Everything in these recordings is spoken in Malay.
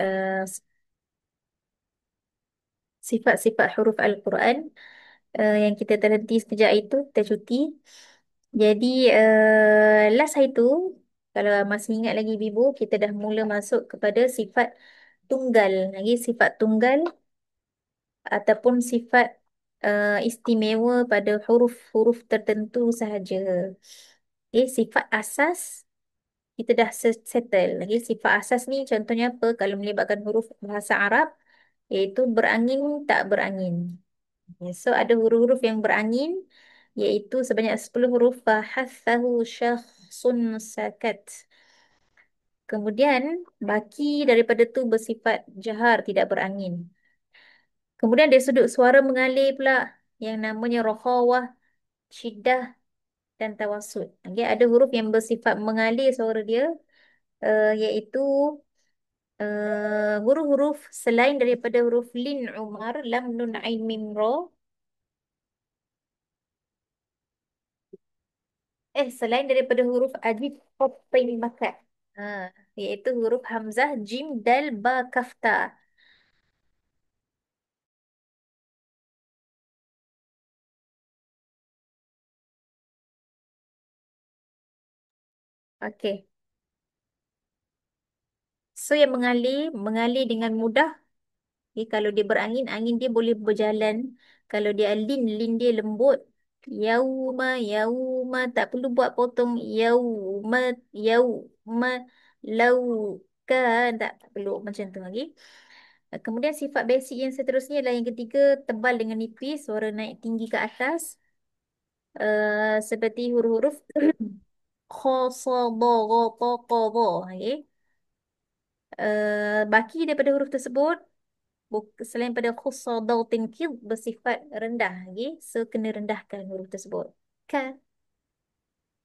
uh, sifat-sifat huruf Al-Quran yang kita terhenti sekejap itu, kita cuti. Jadi last hari tu, kalau masih ingat lagi Bibu, kita dah mula masuk kepada sifat tunggal. Lagi sifat tunggal ataupun sifat istimewa pada huruf-huruf tertentu sahaja. Okay, sifat asas kita dah settle. Lagi sifat asas ni contohnya apa? Kalau melibatkan huruf bahasa Arab, iaitu berangin tak berangin. Okay, so ada huruf-huruf yang berangin, iaitu sebanyak 10 huruf. Fahathahu syakhsun sakat. Kemudian baki daripada tu bersifat jahar, tidak berangin. Kemudian dari sudut suara mengalir pula yang namanya rokhawah, syiddah dan tawasud. Okay, ada huruf yang bersifat mengalir suara dia, iaitu huruf-huruf selain daripada huruf lin umar, lam nun ain mim ra. Selain daripada huruf alif fatain makat. Iaitu huruf hamzah, jim, dal, ba, kafta. Okey. So yang mengalir dengan mudah. Okay, kalau dia berangin, angin dia boleh berjalan. Kalau dia lin, lin dia lembut. Yauma, yauma, tak perlu buat potong. Yauma, yauma, lau, kan, tak perlu macam tu lagi. Kemudian sifat basic yang seterusnya adalah yang ketiga, tebal dengan nipis, suara naik tinggi ke atas. Seperti huruf-huruf kha, sa, ba, ga, ta, qa, ba. Okay. Baki daripada huruf tersebut, selain pada khussa dautin kid, bersifat rendah. Okay. So, kena rendahkan huruf tersebut. Ka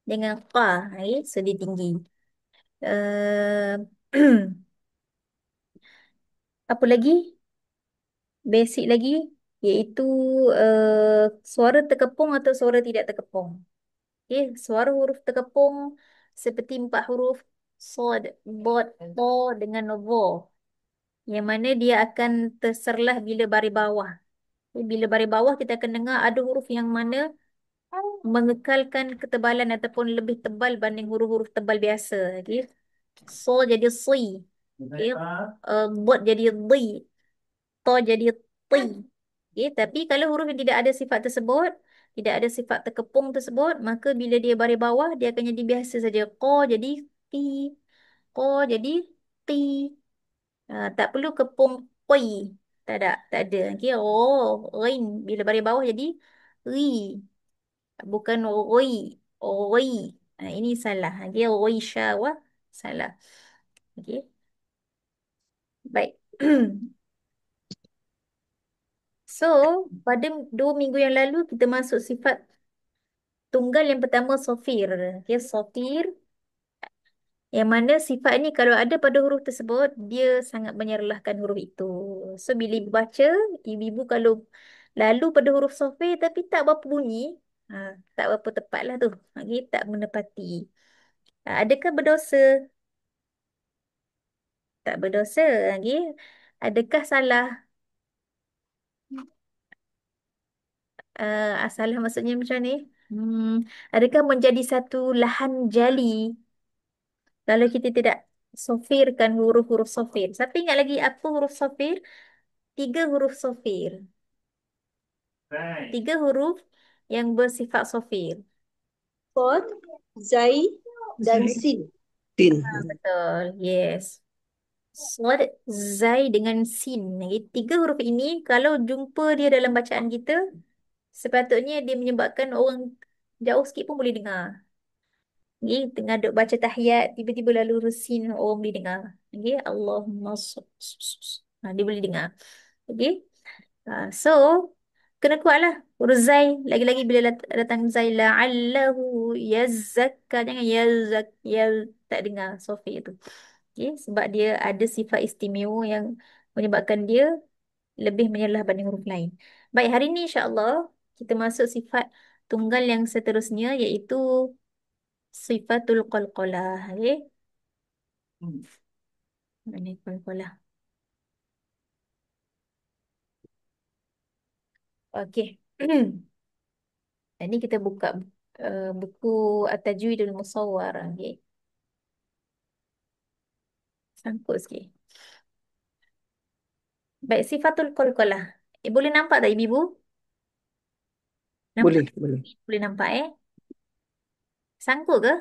dengan qa. Okay. So, dia tinggi. Uh, apa lagi? Basic lagi, iaitu suara terkepung atau suara tidak terkepung. Okay. Suara huruf terkepung seperti 4 huruf sod, bod, to dengan vo. Yang mana dia akan terserlah bila baris bawah. Bila baris bawah kita akan dengar ada huruf yang mana mengekalkan ketebalan ataupun lebih tebal banding huruf-huruf tebal biasa. Okay. So jadi si. Okay. Bot jadi di. To jadi ti. Okay. Tapi kalau huruf yang tidak ada sifat tersebut, tidak ada sifat terkepung tersebut, maka bila dia baris bawah, dia akan jadi biasa saja. Ko jadi ti. Ko jadi ti. Tak perlu kepung koi. Tak ada. Okay. Oh, rin. Bila baris bawah jadi ri. Bukan roi. Roi. Ini salah. Okay. Roi syawah. Salah. Okay. Baik. So, pada 2 minggu yang lalu, kita masuk sifat tunggal yang pertama, sofir. Okay. Sofir. Yang mana sifat ni kalau ada pada huruf tersebut, dia sangat menyerlahkan huruf itu. So, bila ibu baca, ibu-ibu kalau lalu pada huruf sofir tapi tak berapa bunyi, tak berapa tepat lah tu. Okay, tak menepati. Adakah berdosa? Tak berdosa. Okay. Adakah salah? Salah maksudnya macam ni? Adakah menjadi satu lahan jali kalau kita tidak sofirkan huruf-huruf sofir? Siapa ingat lagi apa huruf sofir? 3 huruf sofir. 3 huruf yang bersifat sofir. Qad, Zai, dan Sin. Sin. Betul, yes. Sod, Zai dengan Sin. Okay, 3 huruf ini kalau jumpa dia dalam bacaan kita, sepatutnya dia menyebabkan orang jauh sikit pun boleh dengar. Okay, tengah duk baca tahiyat, tiba-tiba lalu huruf Sin, orang boleh dengar. Okay, Allahumma dia boleh dengar. Okay. So, kena kuat lah. Huruf Zai. Lagi-lagi bila datang Zai. La'allahu yazzakka. Jangan yazzak. Tak dengar Sofi itu. Okay. Sebab dia ada sifat istimewa yang menyebabkan dia lebih menyelah banding huruf lain. Baik, hari ini insyaAllah kita masuk sifat tunggal yang seterusnya, iaitu sifatul qalqalah. Okay. Mana qalqalah? Okey. Ini kita buka buku At-Tajwidul Musawwar. Okey. Sangkut sikit. Baik, sifatul qalqalah. Boleh nampak tak ibu-ibu? Nampak? Boleh, boleh. Boleh nampak eh? Sangkut ke?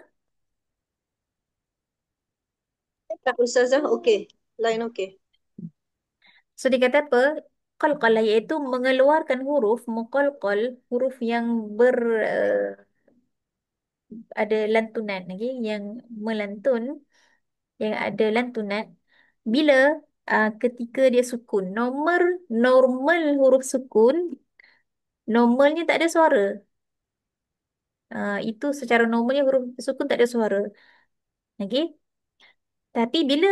Tak Ustazah, okey. Line okey. So dia kata apa? Qalqalah iaitu mengeluarkan huruf muqalqal, huruf yang ber ada lantunan, okay? Yang melantun, yang ada lantunan bila ketika dia sukun. Normal huruf sukun, normalnya tak ada suara. Itu secara normalnya huruf sukun tak ada suara. Okay? Tapi bila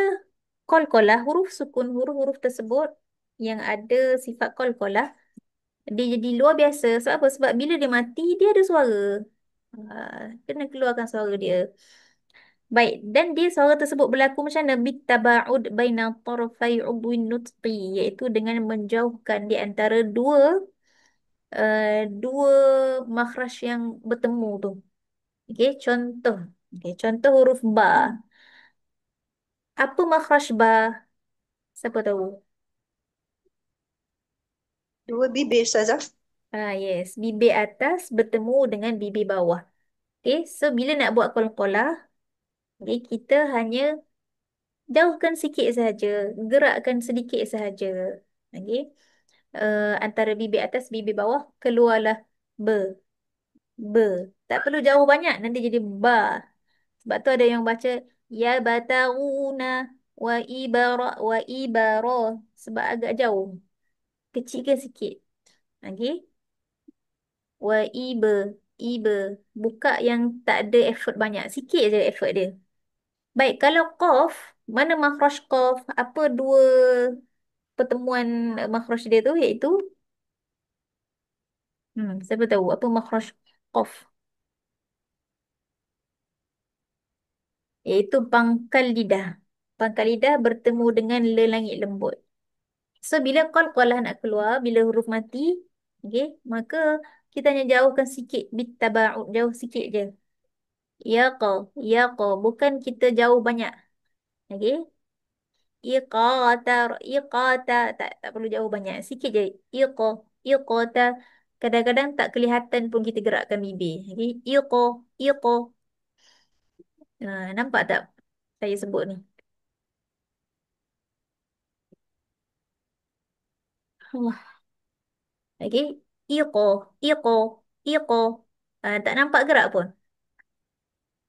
qalqalah, huruf sukun, huruf-huruf tersebut yang ada sifat qalqalah, dia jadi luar biasa. Sebab apa? Sebab bila dia mati, dia ada suara. Kena keluarkan suara dia. Baik, dan dia suara tersebut berlaku macam mana? Bitaba'ud baina tarafai udwin nutqi, iaitu dengan menjauhkan di antara dua makhraj yang bertemu tu. Okey, contoh. Okey, contoh huruf ba. Apa makhraj ba? Siapa tahu? Dua bibir Ustazah. Yes, bibir atas bertemu dengan bibir bawah. Okey, so bila nak buat qalqalah, okey, kita hanya jauhkan sikit sahaja, gerakkan sedikit sahaja. Okey. Antara bibir atas bibir bawah keluarlah be, be. Tak perlu jauh banyak, nanti jadi ba. Sebab tu ada yang baca ya bataguna wa ibara, sebab agak jauh. Kecilkan sikit. Okey. Wa ibe. Buka yang tak ada effort banyak, sikit je effort dia. Baik, kalau qaf, mana makhraj qaf? Apa dua pertemuan makhraj dia tu, iaitu siapa tahu apa makhraj qaf? Iaitu pangkal lidah. Pangkal lidah bertemu dengan lelangit lembut. So bila qalqalah nak keluar, bila huruf mati, okey, maka kita hanya jauhkan sikit, bitaba'ud, jauh sikit je. Yaqa, yaqa, bukan kita jauh banyak. Okey? Iqata, tak perlu jauh banyak, sikit je. Iqata. Kadang-kadang tak kelihatan pun kita gerakkan bibir. Okey? Iqa. Nampak tak saya sebut ni? Allah. Okey, iqo, iqo, iqo. Tak nampak gerak pun.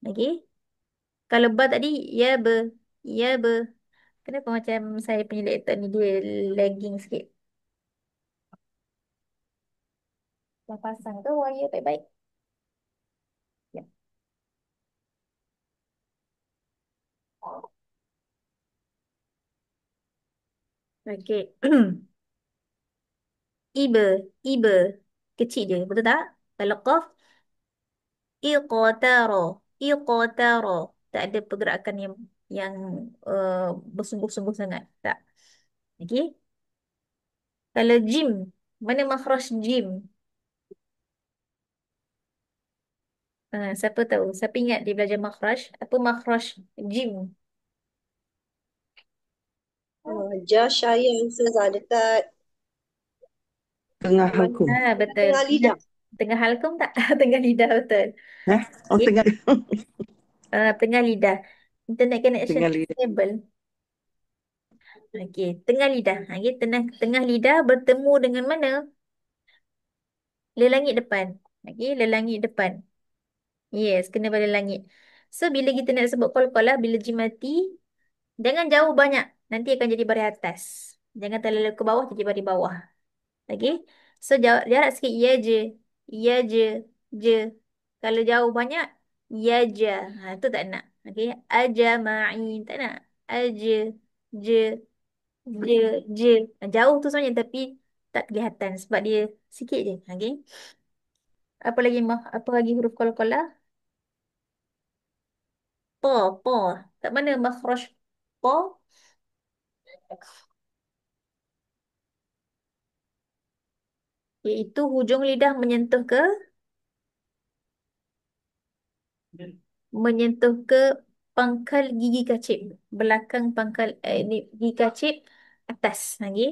Okey. Kalau ba tadi, ya be, ya be. Kenapa macam saya punya laptop ni dia lagging sikit? Dah pasang ke wire baik-baik? Ya. Okey. Ibe, ibe. Kecil je, betul tak? Kalau qaf, iqtaro, iqtaro. Tak ada pergerakan yang uh, bersungguh-sungguh sangat. Tak. Okey. Kalau jim, mana makhraj jim? Siapa tahu? Siapa ingat dia belajar makhraj? Apa makhraj jim? Ja Syaya Ustazah dekat Tengah mana? halkum. Betul. Tengah Tengah, lidah. tengah halkum tak? Tengah lidah, betul. Eh? Oh, Okay. tengah Tengah lidah. Internet connection tengah lidah. stable. Okey, tengah lidah. Okey, tengah lidah bertemu dengan mana? Lelangit depan. Okey, lelangit depan. Yes, kena pada langit. So, bila kita nak sebut qalqalah, bila jim mati, jangan jauh banyak. Nanti akan jadi baris atas. Jangan terlalu ke bawah, jadi baris bawah. Okey. So, jarak sikit, ya je. Ya je. Je. Kalau jauh banyak, ya je. Tu tak nak. Okey. Aja ma'in. Tak nak. Aja. Je. Je. Je. Jauh tu sebenarnya, tapi tak kelihatan sebab dia sikit je. Okey. Apa lagi huruf qalqalah? Pa. Pa. Tak mana makhraj pa? Iaitu hujung lidah menyentuh ke pangkal gigi kacip. Belakang pangkal ni gigi kacip atas lagi.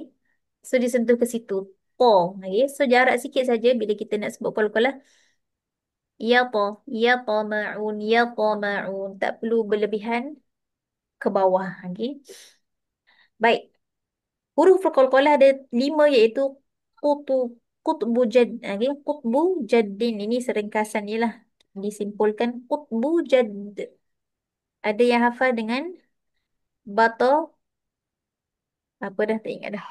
So disentuh ke situ. Po lagi. So jarak sikit saja bila kita nak sebut kol-kolah. Ya po, ya po ma'un, ya po ma'un. Tak perlu berlebihan ke bawah lagi. Baik. Huruf qalqalah ada 5 iaitu kutu, kutbu jad. Okay? Kutbu jaddin. Ini seringkasan je lah. Disimpulkan kutbu jad. Ada yang hafal dengan bato. Apa dah tak ingat dah.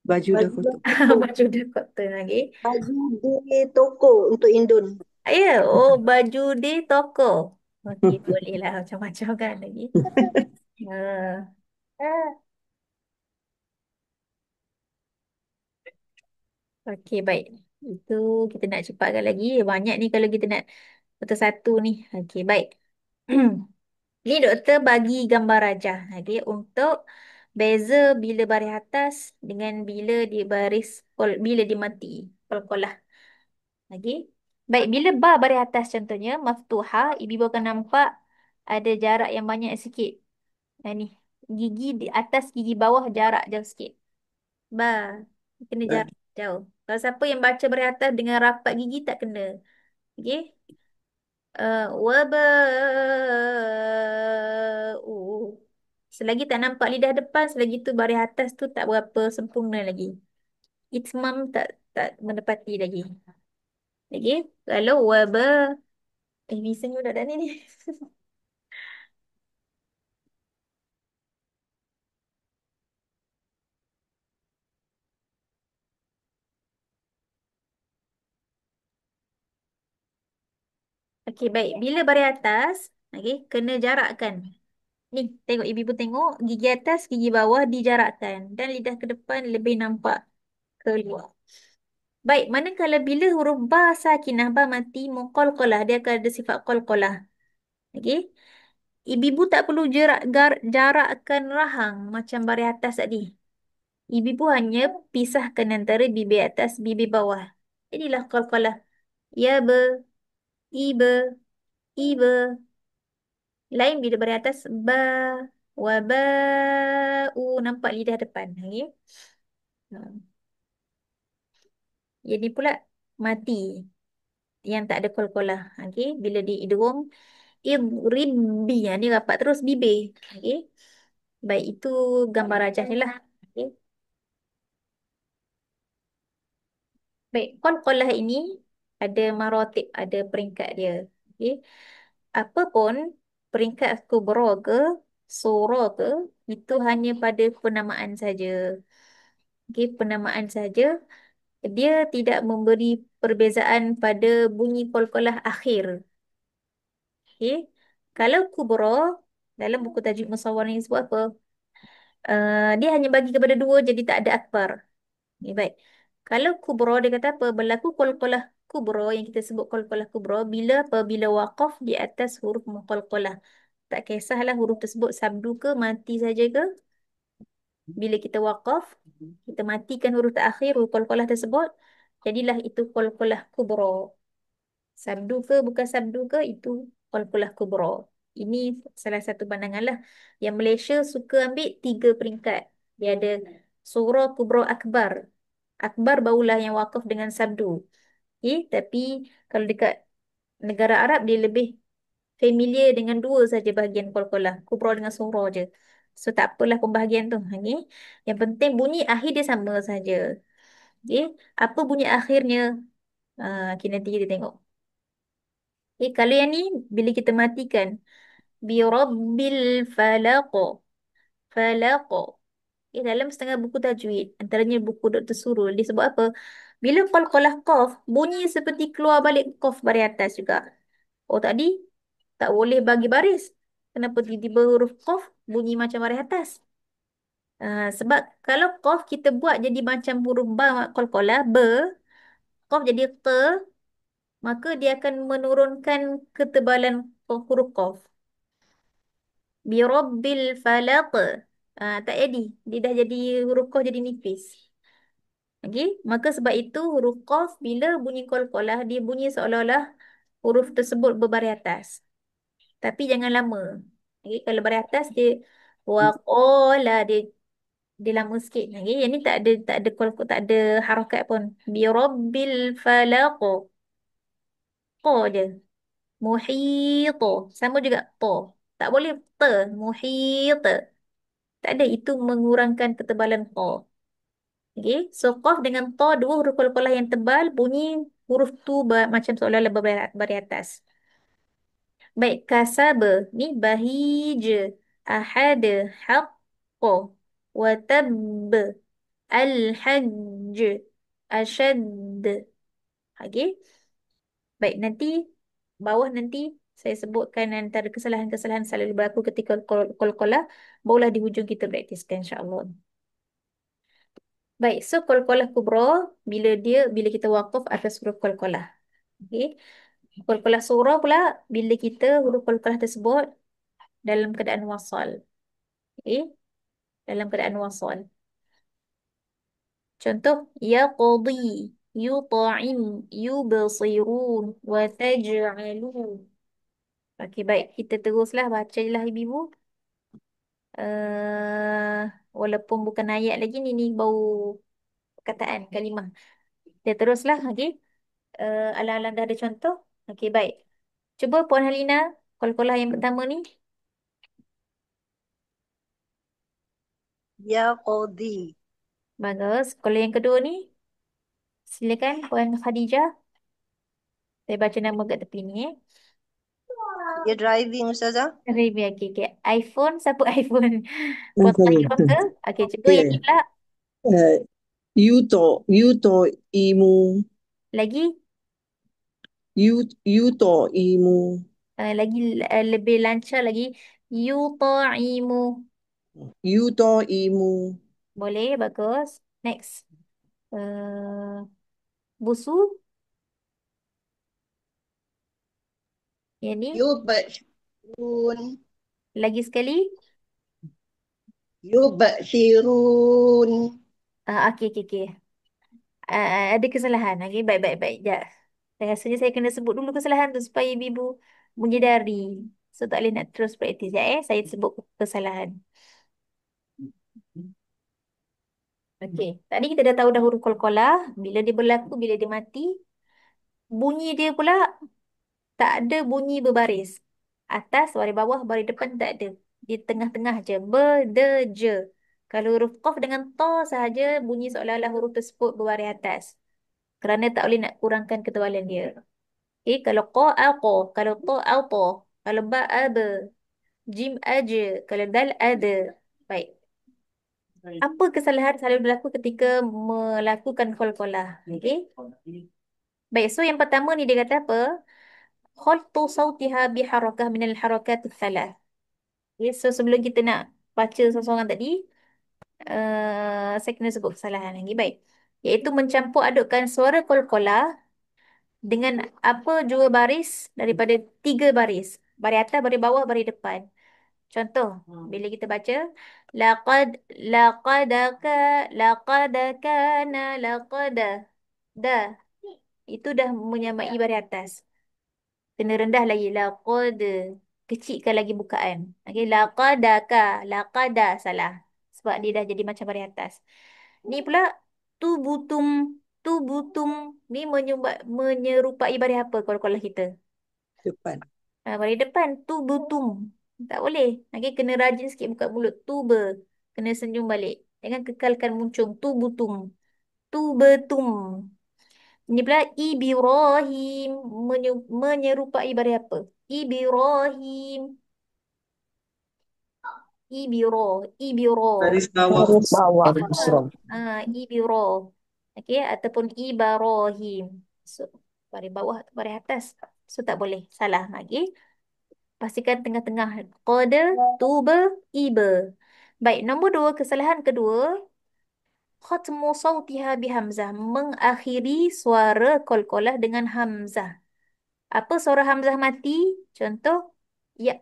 Baju dah Baju kotor. toko. Baju dah kotor lagi. Baju di toko untuk Indon. Ya, oh baju di toko. Okey, boleh lah macam-macam kan lagi. Ya. Okey, baik. Itu kita nak cepatkan lagi. Banyak ni kalau kita nak satu-satu ni. Okey, baik. Ni doktor bagi gambar rajah. Okey, untuk beza bila baris atas dengan bila di baris bila di mati. Qalqalah. Okey. Baik, bila baris atas contohnya maftuhah, ibu akan nampak ada jarak yang banyak sikit. Ni gigi di atas gigi bawah jarak jauh sikit. Ba, kena Ba- jarak jauh. Kalau siapa yang baca baris atas dengan rapat gigi tak kena. Okey. Waba'u. Selagi tak nampak lidah depan, selagi tu baris atas tu tak berapa sempurna lagi. Itmam tak menepati lagi. Lagi, kalau waba, bisanya budak ni. Okey, baik. Bila baris atas, okey, kena jarakkan. Ni, tengok ibu tengok gigi atas, gigi bawah dijarakkan dan lidah ke depan lebih nampak keluar. Baik, manakala bila huruf ba sakinah ba mati muqalqalah, dia akan ada sifat qalqalah. Okey. Ibu tak perlu jarakkan rahang macam baris atas tadi. Ibu hanya pisahkan antara bibir atas, bibir bawah. Inilah qalqalah. Ya be, ibe, ibe. Lain bila baris atas ba, wa ba, nampak lidah depan. Okey. Ha. Jadi pula mati yang tak ada qalqalah. Okey, bila diidgham idribbi. Ni rapat terus bibir. Okey. Baik, itu gambar rajah ni lah. Okey. Baik, qalqalah ini ada maratib, ada peringkat dia. Okey. Apapun peringkat kubra ke, sura ke, itu hanya pada penamaan saja. Okey, penamaan saja. Dia tidak memberi perbezaan pada bunyi qalqalah akhir. Okey. Kalau kubra dalam buku tajuk musawwar ni sebut apa? Dia hanya bagi kepada dua jadi tak ada akbar. Okay, baik. Kalau kubra dia kata apa? Berlaku qalqalah kubra yang kita sebut qalqalah kubra bila apa? Bila waqaf di atas huruf muqalqalah. Tak kisahlah huruf tersebut sabdu ke mati saja ke. Bila kita waqaf, kita matikan huruf terakhir huruf qalqalah tersebut, jadilah itu qalqalah kubra. Sabdu ke bukan sabdu ke itu qalqalah kubra. Ini salah satu pandangan lah. Yang Malaysia suka ambil 3 peringkat. Dia ada surah kubra akbar. Akbar barulah yang wakaf dengan sabdu. Tapi kalau dekat negara Arab dia lebih familiar dengan dua saja bahagian qalqalah. Kubra dengan surah je. So tak apalah pembahagian tu. Yang penting bunyi akhir dia sama saja. Apa bunyi akhirnya? Okay, nanti kita tengok. Kalau yang ni bila kita matikan bi rabbil falaq. Falaq. Dalam setengah buku tajwid, antaranya buku Dr. Surul, dia sebut apa? Bila qalqalah qaf, bunyi seperti keluar balik qaf baris atas juga. Oh tadi tak boleh bagi baris. Kenapa tiba-tiba huruf qaf bunyi macam baris atas? Sebab kalau qaf kita buat jadi macam huruf ba qalqalah be, qaf jadi q, maka dia akan menurunkan ketebalan huruf qaf. Bi rabbil falaq. Tak jadi. Dia dah jadi huruf qaf jadi nipis. Okey, maka sebab itu huruf Qaf bila bunyi qalqalah dia bunyi seolah-olah huruf tersebut berbaris atas. Tapi jangan lama. Okey, kalau baris atas dia waqala dia lama sikit. Okey, yang ni tak ada tak ada harakat pun. Bi rabbil falaq. Qa je. Muhit. Sama juga ta. Tak boleh ta. Muhit. Tak ada. Itu mengurangkan ketebalan ta. Okey. So, qaf dengan ta dua huruf qalqalah yang tebal bunyi huruf tu macam seolah-olah berbaris atas. Baik, kasab ni bahij. Ahad haqq. Watab al-hajj. Ashad. Okey. Baik, nanti bawah nanti saya sebutkan antara kesalahan-kesalahan selalu berlaku ketika qalqalah. Barulah di hujung kita praktiskan insya-Allah. Baik, so qalqalah kubra bila kita waqaf atas huruf qalqalah. Okey. Qalqalah sughra pula bila kita huruf qalqalah tersebut dalam keadaan wasal. Okey, dalam keadaan wasal. Contoh yaqdi, yut'im, yubsirun wa taj'alun. Okey, baik. Kita teruslah baca je lah ibu-ibu. Walaupun bukan ayat lagi ni baru perkataan kalimah. Kita teruslah. Okey. Alang-alang dah ada contoh. Okey, baik. Cuba Puan Halina, qalqalah yang pertama ni. Yaqdi. Bagus. Kalau yang kedua ni, silakan Puan Khadijah. Saya baca nama kat tepi ni. Dia driving Ustazah. Remy, okey, okey. iPhone, siapa iPhone? Puan Saya. iPhone ke? Okey, cuba yang ni Yeah. pula. Yuto imu. Lagi, Yuto imu. lagi lebih lancar lagi. Yuta'imu. Yuto imu. Boleh, bagus. Next. Busu. Yang ni. Yubsirun. Lagi sekali. Yubsirun. Okey, okey, okey. Ada kesalahan. Okey, baik, baik, baik. Sekejap. Rasanya saya kena sebut dulu kesalahan tu supaya ibu menyedari. So, tak boleh nak terus praktis. Ya, saya sebut kesalahan. Okey. Tadi kita dah tahu dah huruf qalqalah. Bila dia berlaku, bila dia mati. Bunyi dia pula tak ada bunyi berbaris. Atas, baris bawah, baris depan tak ada. Di tengah-tengah je. Je. Kalau huruf qaf dengan ta sahaja bunyi seolah-olah huruf tersebut berbaris atas. Kerana tak boleh nak kurangkan ketebalan dia. Okay, kalau qa qa, kalau ta ta, kalau ba ba, jim aja, kalau dal ada. Baik. Apa kesalahan selalu berlaku ketika melakukan qalqalah? Okey. Baik, so yang pertama ni dia kata apa? Khaltu sautiha biharakah minal harakat tsalah. Okay, so sebelum kita nak baca seorang-seorang tadi, saya kena sebut kesalahan lagi. Baik. Iaitu mencampur adukkan suara qalqalah dengan apa jua baris daripada tiga baris. Baris atas, baris bawah, baris depan. Contoh, bila kita baca laqad laqadaka laqadakana laqada dah itu dah menyamai baris atas. Kena rendah lagi laqad kecilkan lagi bukaan. Okey, laqadaka laqada salah. Sebab dia dah jadi macam baris atas. Ni pula tubutum tubutum ni menyerupai baris apa kalau kita? Depan. Baris depan tubutum. Tak boleh. Okey, kena rajin sikit buka mulut. Tuba. Kena senyum balik. Jangan kekalkan muncung. Tubutum. Tubetum. Ini pula Ibrahim menyerupai baris apa? Ibrahim. Ibiro. Garis bawah. Garis bawah. Ibiro. Okey, ataupun Ibrahim. So, baris bawah atau baris atas. So, tak boleh. Salah lagi. Pastikan tengah-tengah. Qada, tuba, iba. Baik, nombor dua, kesalahan kedua. Khatmu sawtiha bihamzah. Mengakhiri suara qalqalah dengan hamzah. Apa suara hamzah mati? Contoh, ya,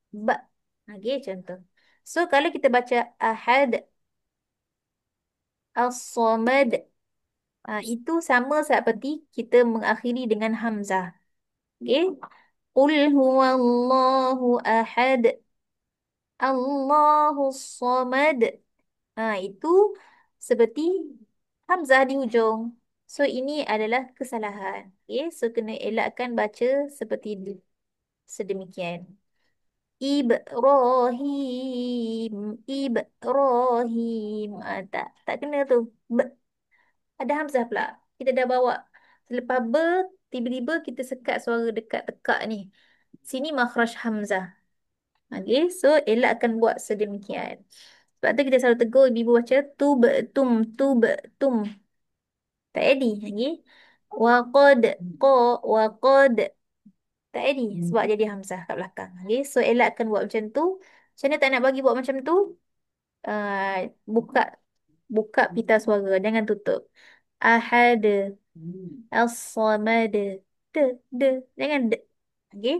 ba. Okey, contoh. So, kalau kita baca ahad, as-samad, Itu sama seperti kita mengakhiri dengan hamzah. Okey. Qul huwallahu ahad. Allahus samad. Itu seperti hamzah di hujung. So ini adalah kesalahan. Okay, so kena elakkan baca seperti sedemikian. Ibrahim, Ibrahim. Tak kena tu. Ada hamzah pula. Kita dah bawa. Selepas tiba-tiba kita sekat suara dekat tekak ni. Sini makhraj hamzah. Okay, so elakkan buat sedemikian. Sebab tu kita selalu tegur ibu baca tub tum. Tak edi lagi. Waqad qa waqad. Tak edi sebab jadi hamzah kat belakang. Okay, so elakkan buat macam tu. Macam mana tak nak bagi buat macam tu? Uh, buka buka pita suara, jangan tutup. Ahad, as-samad. De, de, jangan de. Okay.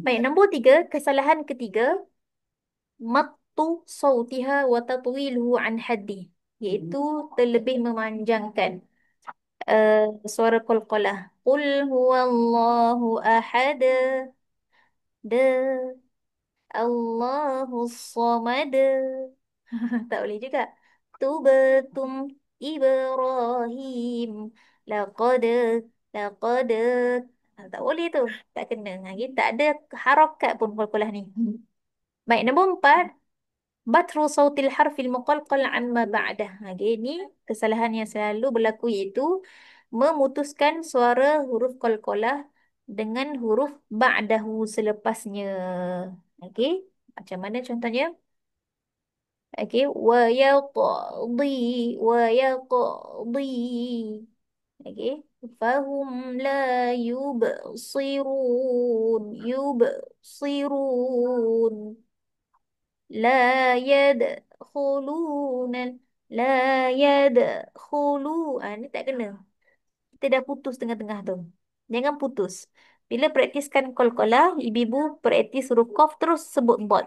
Baik, nombor 3, kesalahan ketiga. Mattu sautiha wa tatwiluhu an haddi, iaitu terlebih memanjangkan suara qalqalah. Qul huwallahu ahad. De, Allahu samad. Tak boleh juga. Tubetum Ibrahim. Laqad, laqad. Tak boleh tu. Tak kena. Lagi tak ada harakat pun qalqalah ni. Baik, nombor 4. Batru sautil harfil muqalqal amma ba'dah. Okay, ini kesalahan yang selalu berlaku iaitu memutuskan suara huruf qalqalah dengan huruf ba'dahu selepasnya. Okey, macam mana contohnya? Okey, wa yaqdi. Okey, fahum la yubsirun. La yadkhuluna. La yadkhulu. Ni tak kena. Kita dah putus tengah-tengah tu. Jangan putus. Bila praktiskan qalqalah, ibu-ibu praktis huruf qaf terus sebut dot.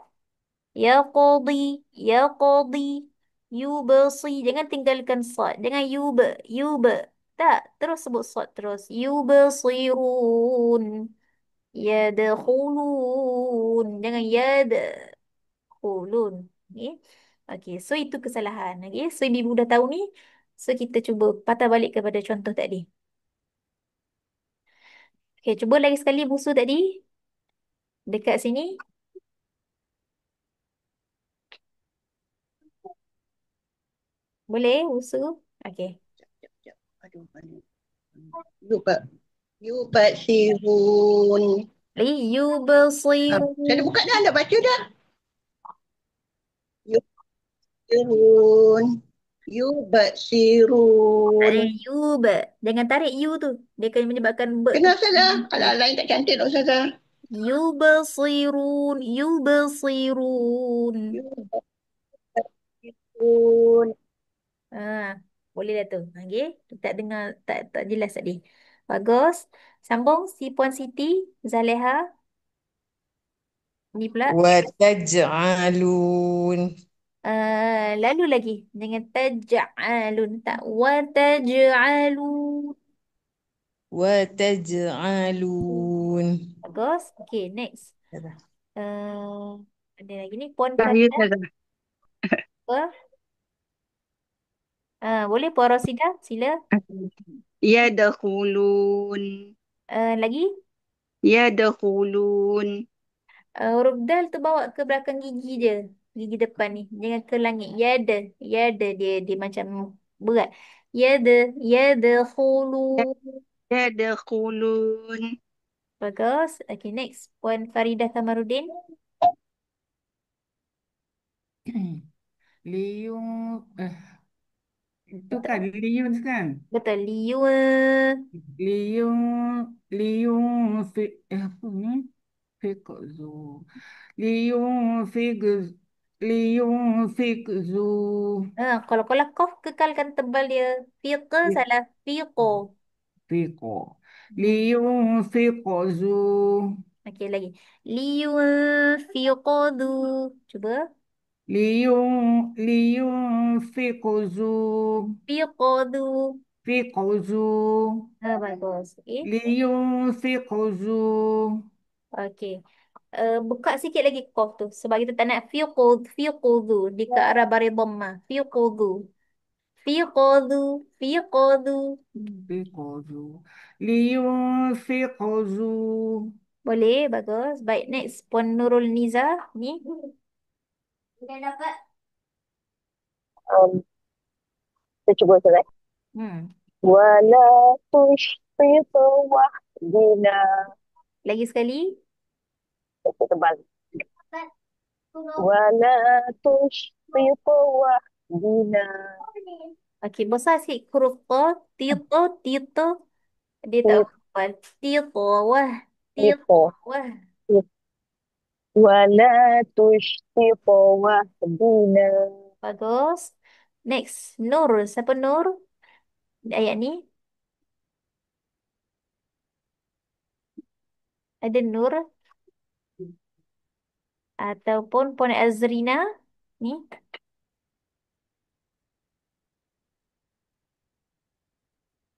Ya qadi, ya qadi, yubasi. Jangan tinggalkan sad. Jangan yub. Tak, terus sebut sad terus. Yubasirun. Yadkhulun. Jangan yadkhulun. Okay. Okay, so itu kesalahan. Okay, so ibu dah tahu ni. So kita cuba patah balik kepada contoh tadi. Okay, cuba lagi sekali busu tadi. Dekat sini. Boleh busu? Okay. Jap, jap. Aduh, aduh. Yubat. Yubat sirun. Lagi. Yubasirun. Saya dah buka dah, dah baca dah. Yubsirun. Yubat sirun. Yub. Jangan tarik you tu. Dia akan menyebabkan Kena Ustazah. Kalau lain tak cantik tak Ustazah. Yubasirun. Yubasirun. Yubat sirun. Ah, boleh dah tu. Okay. Tak dengar, tak jelas tadi. Bagus. Sambung si Puan Siti, Zaleha. Ni pula. وتجعلون Lalu lagi. Dengan taj'alun. Tak. Wa taj'alun. وتجعلون Bagus. Okay, next. Ada lagi ni. Puan Ya, Farida. Ustazah. Apa? Boleh Puan Rosida. Sila. Yadkhulun. Lagi. Yadkhulun. Huruf dal tu bawa ke belakang gigi je. Gigi depan ni. Jangan ke langit. Yada. Yada. Dia macam berat. Yada. Yada khulu. Yadkhulun. Bagus. Okay, next. Puan Farida Kamarudin. Liung itu Betul. kan liun kan? Betul. Liwa. Liung liung fi apa ni? Fikzu. Liung figz liung fikzu. Kalau kof kekalkan tebal dia. Fiqa salah. Fiqo. Fiko. Liung fikzu. Okey lagi. Liyunfiqdu. Cuba. Liung fikzu. Fiqdu. Bagus. Okay. لينفق ذو Okay. Buka sikit lagi kof tu. Sebab kita tak nak fiqudhu. Di ke arah bari dhamma. Fiqudhu. Fiqudhu. Fiqudhu. ينفق ذو لينفق ذو Boleh, bagus. Baik, next. Puan Nurul Niza. Ni. Dah dapat? Um, saya cuba Ustazah. Hmm. Wala tushfitu wahdina. Lagi sekali. Saya tebal. Wala tushfitu wahdina. Okey, besar sikit huruf to. Tito, tito. Dia tak hafal. Tito, wah. Tito, Tito. wah. Wala tushfitu wahdina. Bagus. Next, Nur. Siapa Nur? Ayat ni. Ada Nur. Ataupun Puan Azrina. Ni.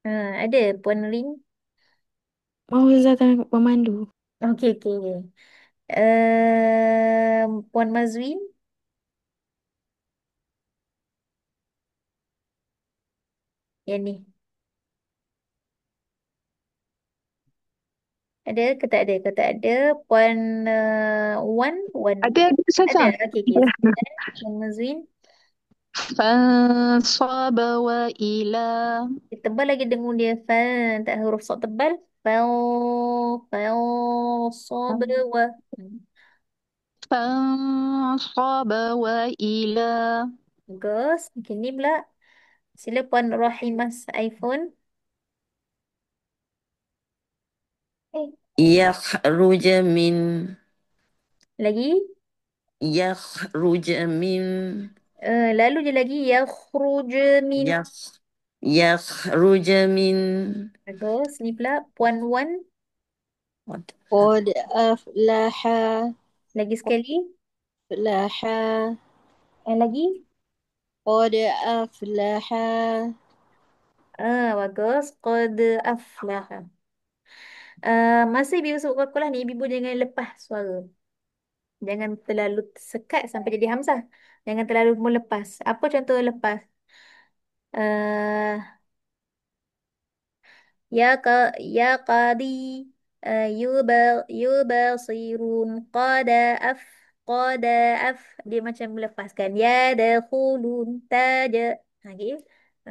Ada Puan Rin. Mau Ustazah tengah pemandu. Okey, okey. Puan Mazwin. Yang ni. Ada ke tak ada? Ke tak ada? Puan Wan. Wan. Ada Ada. Ustazah. Okey, okey. Puan Mazwin. فانصب وإلى Dia tebal lagi dengung dia. Fa. Tak huruf sok tebal. Fa. Fa. Sob. Wa. فانصب وإلى Bagus. Okey, ni pula. Sila Puan Rahimas iPhone. Eh, يخرج من lagi. يخرج من Lalu je lagi. Yakhruj min. يخ يخرج من Bagus. Ni pula. Puan Wan. قد أفلح Lagi sekali. أفلح Yang lagi. قد أفلح. Bagus. Qad aflaha. Masa ibu sebut qalqalah ni, ibu jangan lepas suara. Jangan terlalu sekat sampai jadi hamzah. Jangan terlalu melepas. Apa contoh lepas? Uh, ya qadi yubasirun qada af dia macam melepaskan ya dakhulun taja. Okay.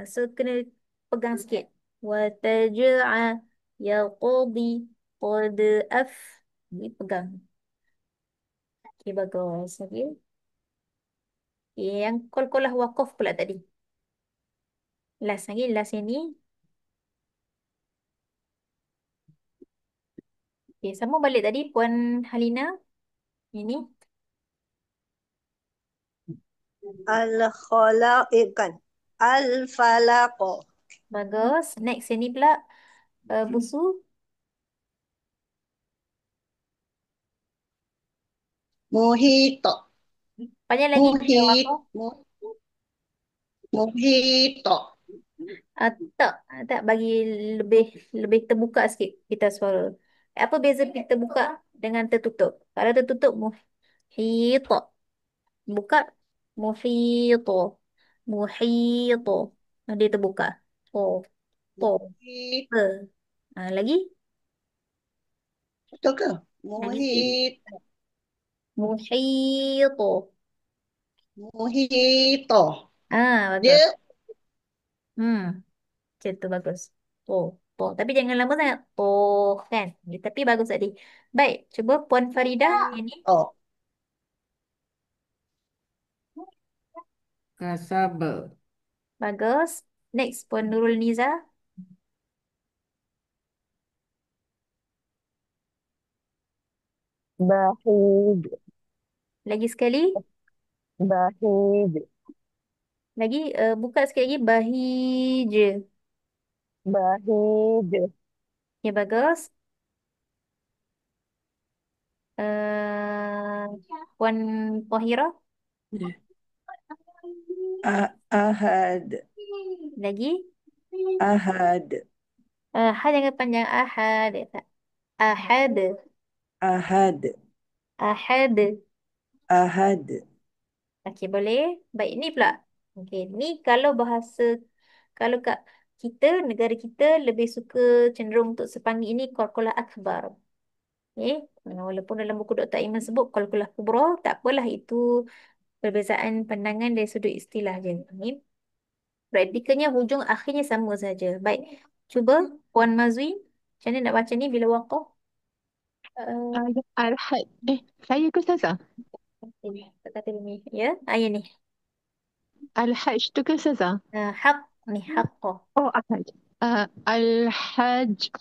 So kena pegang sikit. Wa taj'a ya qadi qad af ni pegang. Okay, bagus. Okay. Yang qalqalah waqaf pula tadi. Last lagi, last yang ni. Okay, sama balik tadi Puan Halina. Ini. Al-khalaq, bukan. Al-falaq. Bagus. Next yang ni pula. Busu. محيط Panjang lagi. محيط Waqaf. محيط Tak. Tak bagi lebih lebih terbuka sikit kita suara. Apa beza kita buka dengan tertutup? Kalau tertutup muhit. Buka muhit. Muhit. Dia terbuka. Oh. Oh. محيط Lagi. betul ke? Lagi sikit. Muhit Muhit. Muhit Bagus. dia Hmm. Macam tu bagus. Oh. Oh. Tapi jangan lama sangat. Oh. Kan. Tapi bagus tadi. Baik. Cuba Puan Farida. Ini. oh كسب Bagus. Next. Puan Nurul Niza. Bahid. Lagi sekali. Bahid. Lagi. Buka sikit lagi. Bahij. Bahid. Ya, bagus. Uh, Puan Tahira. Ahad. Lagi. Ahad. Ha jangan panjang. Ahad. Tak. Ahad. Ahad. Ahad. Ahad. Okey, boleh. Baik, ni pula. Okey, ni kalau bahasa, kalau kat kita, negara kita lebih suka cenderung untuk sepanggil ini qalqalah akbar. Okey, walaupun dalam buku Dr. Aiman sebut qalqalah kubra, tak apalah, itu perbezaan pandangan dari sudut istilah je. Ni praktikalnya hujung akhirnya sama saja. Baik, cuba Puan Mazwi, macam mana nak baca ni bila waqaf? Uh, Al-Had. Saya ke Ustazah? tak kata dulu ni. Ya, ayat ni. Al-Hajj tu ke Ustazah? Haq ni, haqqah. Oh, Al-Hajj. Al-Hajj.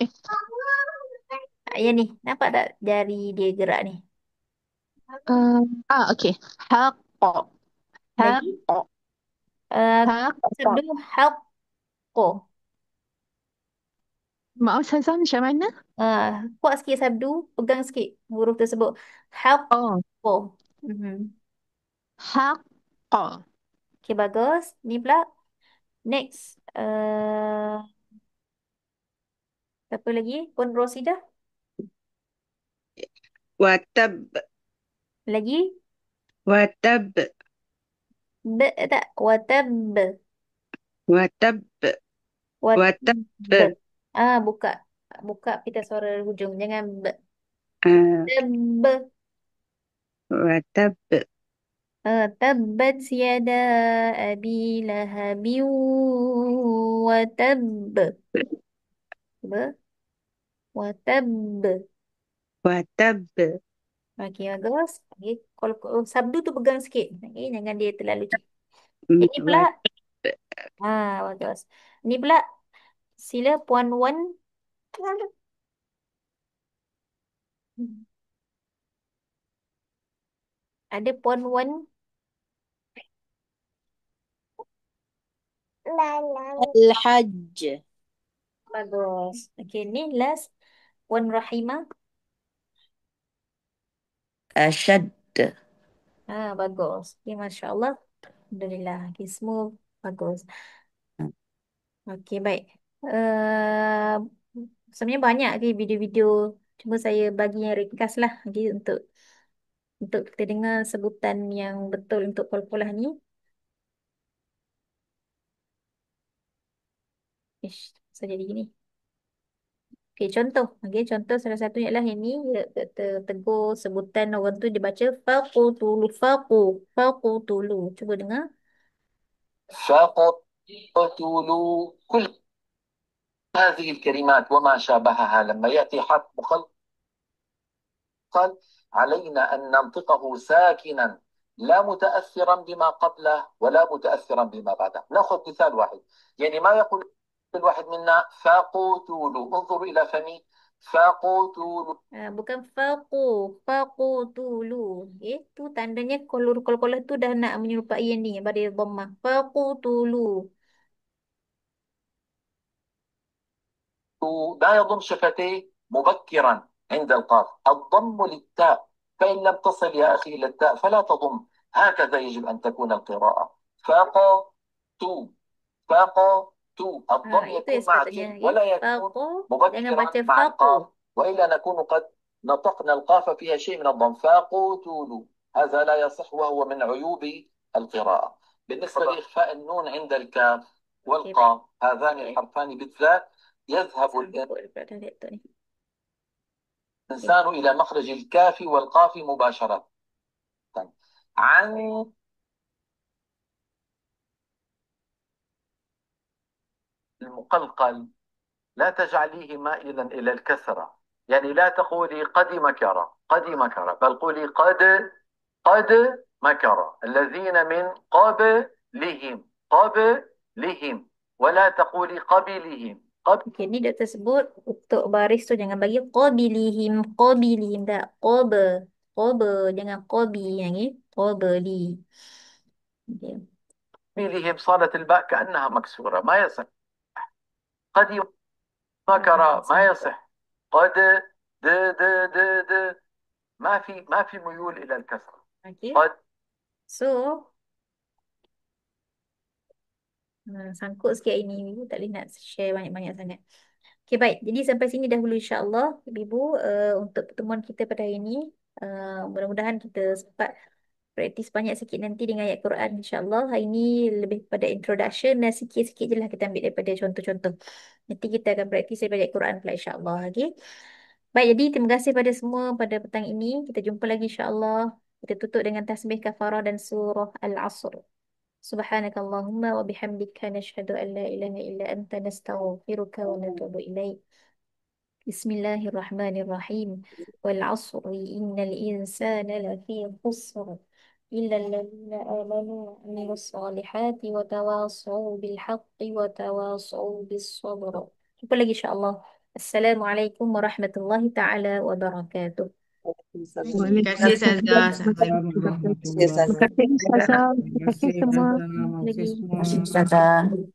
Ya ni, nampak tak jari dia gerak ni? Okey. Haqqa. Lagi, Haqqa. Haqqa. sabdu haqqo. Maaf Ustazah, macam mana? Kuat sikit sabdu, pegang sikit huruf tersebut. Oh, Haqqo. Haqqa. Okey, bagus. Ni pula. Next. Apa lagi? Puan Rosidah. Watab. Lagi. Watab. B tak. Watab. Watab. Watab. Watab. Buka. Buka pita suara hujung. Jangan b. Ah, Tab. Watab. Tabbat yada abi lahabin wa tab. Cuba. Wa tab. Watab. Okey, bagus. Okey, kalau sabdu tu pegang sikit. Okey, jangan dia terlalu cik. Ini pula. Bagus. Ini pula. Sila Puan Wan. Ada Puan Wan. Al-Hajj. Bagus. Okey, ni last. Puan Rahimah. أشد. Bagus. Okey, Masya Allah. Alhamdulillah. Okey, semua bagus. Okey, baik. Uh, Sebenarnya banyak ke video-video. Cuma saya bagi yang ringkas lah. Okay, untuk kita dengar sebutan yang betul untuk qalqalah ni. Ish, saya jadi gini. Okey, contoh. Okey, contoh salah satunya adalah ini. Tegur sebutan orang tu dia baca faqutulu, faqutulu. Cuba dengar. فقتلوا كل هذه الكلمات وما شابهها لما يأتي حرف مخلص علينا أن ننطقه ساكنا لا متأثرا بما قبله ولا متأثرا بما بعده. نأخذ مثال واحد، يعني ما يقول الواحد منا فقتلوا، انظروا إلى فمي، فقتلوا. Bukan faqutulu. Okay, tu tandanya qalqalah tu dah nak menyerupai yang ni. Pada dhammah. Faqutulu. لا يضم شفتيه مبكرا عند القاف، الضم للتاء، فإن لم تصل يا أخي إلى التاء فلا تضم. هكذا يجب أن تكون القراءة. فقط فقط الضم Itu يكون yang مع sepatutnya. الجيم Okay. ولا يكون Faqu. Jangan مبكرا baca مع faqu. القاف، وإلا نكون قد نطقنا القاف فيها شيء من الضم. فقتلوا هذا لا يصح وهو من عيوب القراءة. بالنسبة لإخفاء النون عند الكاف والقاف، هذان الحرفان بالذات يذهب الإنسان إلى مخرج الكاف والقاف مباشرة. عن المقلقل لا تجعليه مائلا إلى الكسرة، يعني لا تقولي قد مكر قد مكر، بل قولي قد مكر الذين من قبلهم ولا تقولي قبلهم. Okay, ni doktor sebut untuk baris tu jangan bagi qabilihim tak. Qobe, jangan qobi yang ni. Qobeli. Okay. قبلهم صارت الباء كأنها مكسورة، ما يصح. قد مكر ما يصح. قد د ما في ميول إلى الكسر. Okay. قد So, Sangkut sikit ini. Ibu tak boleh nak share banyak-banyak sangat. Okay, baik. Jadi sampai sini dahulu insya-Allah, Ibu, untuk pertemuan kita pada hari ini. Mudah-mudahan kita sempat praktis banyak sikit nanti dengan ayat Quran insya-Allah. Hari ini lebih pada introduction dan sikit-sikit je lah kita ambil daripada contoh-contoh. Nanti kita akan praktis daripada ayat Quran pula insya-Allah. Okay. Baik, jadi terima kasih pada semua pada petang ini. Kita jumpa lagi insya-Allah. Kita tutup dengan tasbih kafarah dan surah Al-Asr. Subhanakallahumma wa bihamdika nashhadu an la ilaha illa anta nastaghfiruka wa natubu ilaik. Bismillahirrahmanirrahim. Wal 'asri innal insana lafi khusr illa alladhina amanu wa 'amilus solihati wa tawasaw bil haqqi wa tawasaw bis sabr. Jumpa lagi insya-Allah. Assalamualaikum warahmatullahi taala wabarakatuh. Terima kasih Ustazah. Assalamualaikum. Assalamualaikum warahmatullahi Terima kasih, Ustazah. wabarakatuh. Terima kasih Terima kasih semua. Ustazah. Terima kasih Lagi. semua. Masih Ustazah.